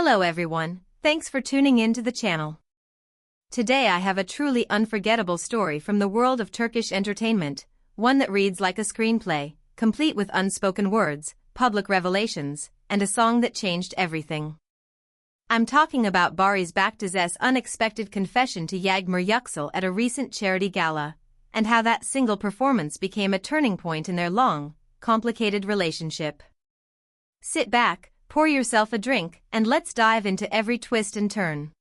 Hello everyone, thanks for tuning in to the channel. Today I have a truly unforgettable story from the world of Turkish entertainment, one that reads like a screenplay, complete with unspoken words, public revelations, and a song that changed everything. I'm talking about Barış Bakdiz's unexpected confession to Yağmur Yüksel at a recent charity gala, and how that single performance became a turning point in their long, complicated relationship. Sit back, pour yourself a drink, and let's dive into every twist and turn.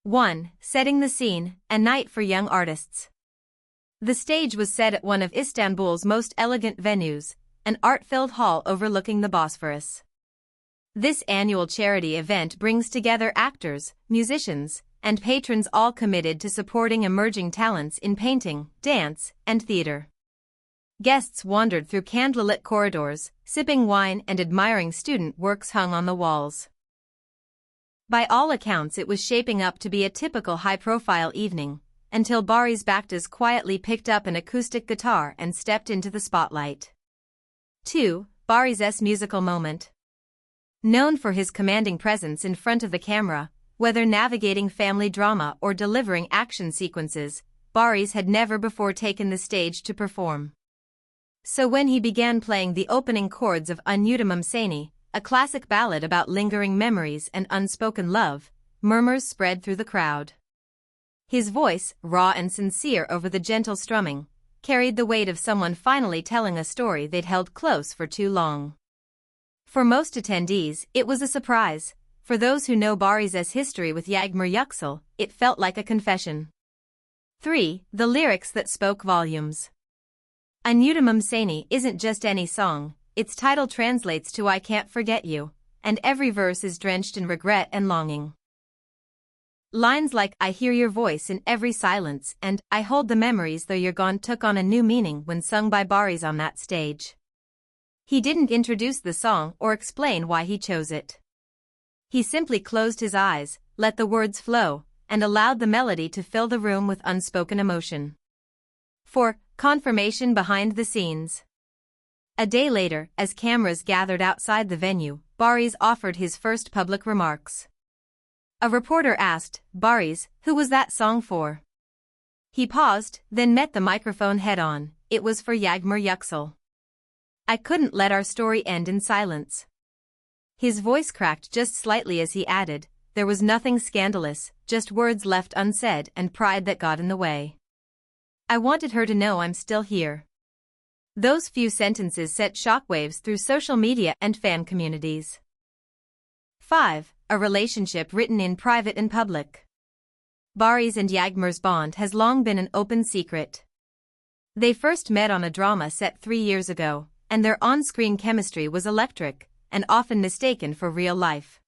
1. Setting the scene, a night for young artists. The stage was set at one of Istanbul's most elegant venues, an art-filled hall overlooking the Bosphorus. This annual charity event brings together actors, musicians, and patrons all committed to supporting emerging talents in painting, dance, and theater. Guests wandered through candlelit corridors, sipping wine and admiring student works hung on the walls. By all accounts it was shaping up to be a typical high-profile evening, until Barış Bakdiz quietly picked up an acoustic guitar and stepped into the spotlight. 2. Barış's musical moment. Known for his commanding presence in front of the camera, whether navigating family drama or delivering action sequences, Barış had never before taken the stage to perform. So when he began playing the opening chords of Unutmam Seni, a classic ballad about lingering memories and unspoken love, murmurs spread through the crowd. His voice, raw and sincere over the gentle strumming, carried the weight of someone finally telling a story they'd held close for too long. For most attendees, it was a surprise. For those who know Barış's history with Yağmur Yüksel, it felt like a confession. 3. The lyrics that spoke volumes. Unutmam Seni isn't just any song, its title translates to I Can't Forget You, and every verse is drenched in regret and longing. Lines like I hear your voice in every silence and I hold the memories though you're gone took on a new meaning when sung by Barış on that stage. He didn't introduce the song or explain why he chose it. He simply closed his eyes, let the words flow, and allowed the melody to fill the room with unspoken emotion. 4. Confirmation behind the scenes. A day later, as cameras gathered outside the venue, Barış offered his first public remarks. A reporter asked, Barış, who was that song for? He paused, then met the microphone head-on. It was for Yağmur Yüksel. I couldn't let our story end in silence. His voice cracked just slightly as he added, there was nothing scandalous, just words left unsaid and pride that got in the way. I wanted her to know I'm still here. Those few sentences set shockwaves through social media and fan communities. 5. A relationship written in private and public. Barış and Yağmur's bond has long been an open secret. They first met on a drama set 3 years ago, and their on-screen chemistry was electric, and often mistaken for real life.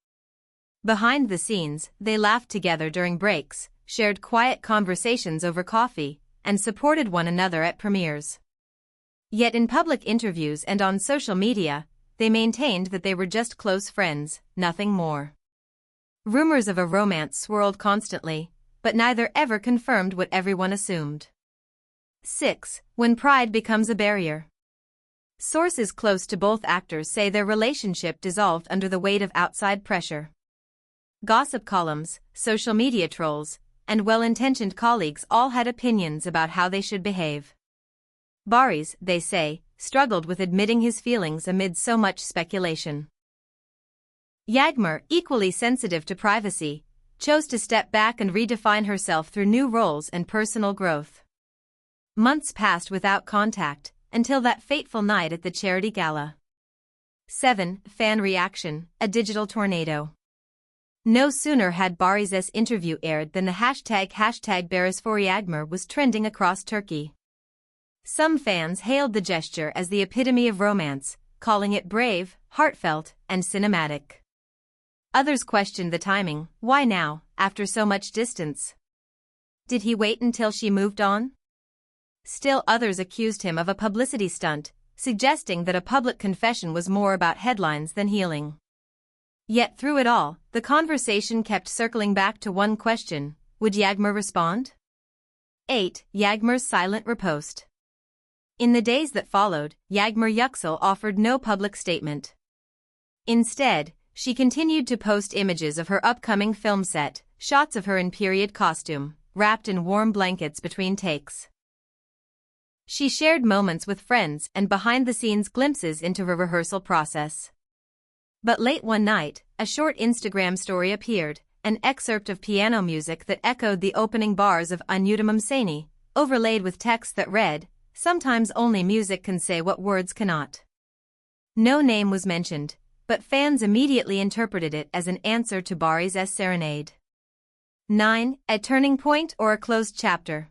Behind the scenes, they laughed together during breaks, shared quiet conversations over coffee, and supported one another at premieres. Yet in public interviews and on social media, they maintained that they were just close friends, nothing more. Rumors of a romance swirled constantly, but neither ever confirmed what everyone assumed. 6. When pride becomes a barrier. Sources close to both actors say their relationship dissolved under the weight of outside pressure. Gossip columns, social media trolls, and well-intentioned colleagues all had opinions about how they should behave. Barış, they say, struggled with admitting his feelings amid so much speculation. Yağmur, equally sensitive to privacy, chose to step back and redefine herself through new roles and personal growth. Months passed without contact, until that fateful night at the charity gala. 7. Fan reaction, a digital tornado. No sooner had Barış's interview aired than the hashtag #BarışForYağmur was trending across Turkey. Some fans hailed the gesture as the epitome of romance, calling it brave, heartfelt, and cinematic. Others questioned the timing, why now, after so much distance? Did he wait until she moved on? Still others accused him of a publicity stunt, suggesting that a public confession was more about headlines than healing. Yet through it all, the conversation kept circling back to one question, would Yağmur respond? 8. Yağmur's silent riposte. In the days that followed, Yağmur Yüksel offered no public statement. Instead, she continued to post images of her upcoming film set, shots of her in period costume, wrapped in warm blankets between takes. She shared moments with friends and behind-the-scenes glimpses into her rehearsal process. But late one night, a short Instagram story appeared, an excerpt of piano music that echoed the opening bars of Unudamam Sani, overlaid with text that read, "Sometimes only music can say what words cannot." No name was mentioned, but fans immediately interpreted it as an answer to Baris' serenade. 9. A turning point or a closed chapter?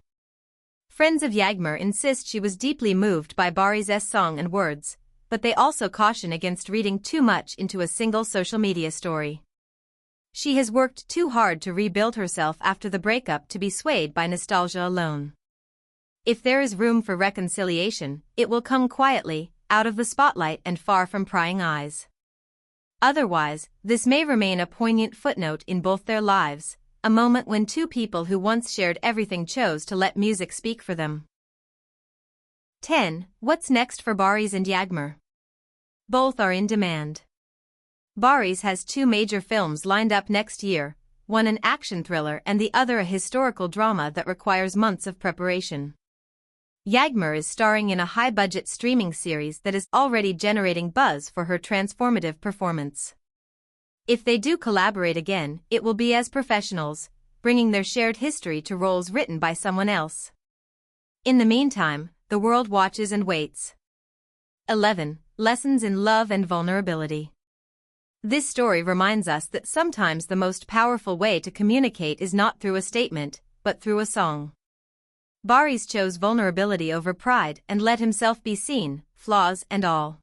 Friends of Yagmur insist she was deeply moved by Baris' song and words, but they also caution against reading too much into a single social media story. She has worked too hard to rebuild herself after the breakup to be swayed by nostalgia alone. If there is room for reconciliation, it will come quietly, out of the spotlight and far from prying eyes. Otherwise, this may remain a poignant footnote in both their lives, a moment when two people who once shared everything chose to let music speak for them. 10. What's next for Baris and Yagmur? Both are in demand. Baris has two major films lined up next year, one an action thriller and the other a historical drama that requires months of preparation. Yagmur is starring in a high-budget streaming series that is already generating buzz for her transformative performance. If they do collaborate again, it will be as professionals, bringing their shared history to roles written by someone else. In the meantime, the world watches and waits. 11. Lessons in love and vulnerability. This story reminds us that sometimes the most powerful way to communicate is not through a statement, but through a song. Baris chose vulnerability over pride and let himself be seen, flaws and all.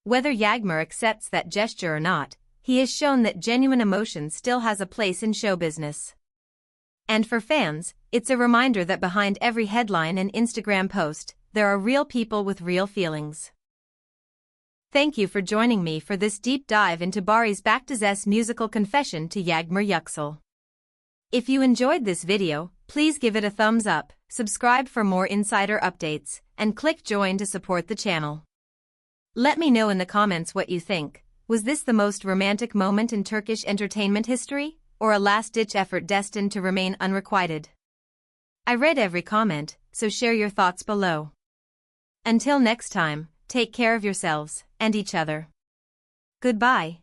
Whether Yagmur accepts that gesture or not, he has shown that genuine emotion still has a place in show business. And for fans, it's a reminder that behind every headline and Instagram post, there are real people with real feelings. Thank you for joining me for this deep dive into Baris Baktazes' musical confession to Yagmur Yüksel. If you enjoyed this video, please give it a thumbs up, subscribe for more insider updates, and click join to support the channel. Let me know in the comments what you think. Was this the most romantic moment in Turkish entertainment history, or a last-ditch effort destined to remain unrequited? I read every comment, so share your thoughts below. Until next time, take care of yourselves and each other. Goodbye.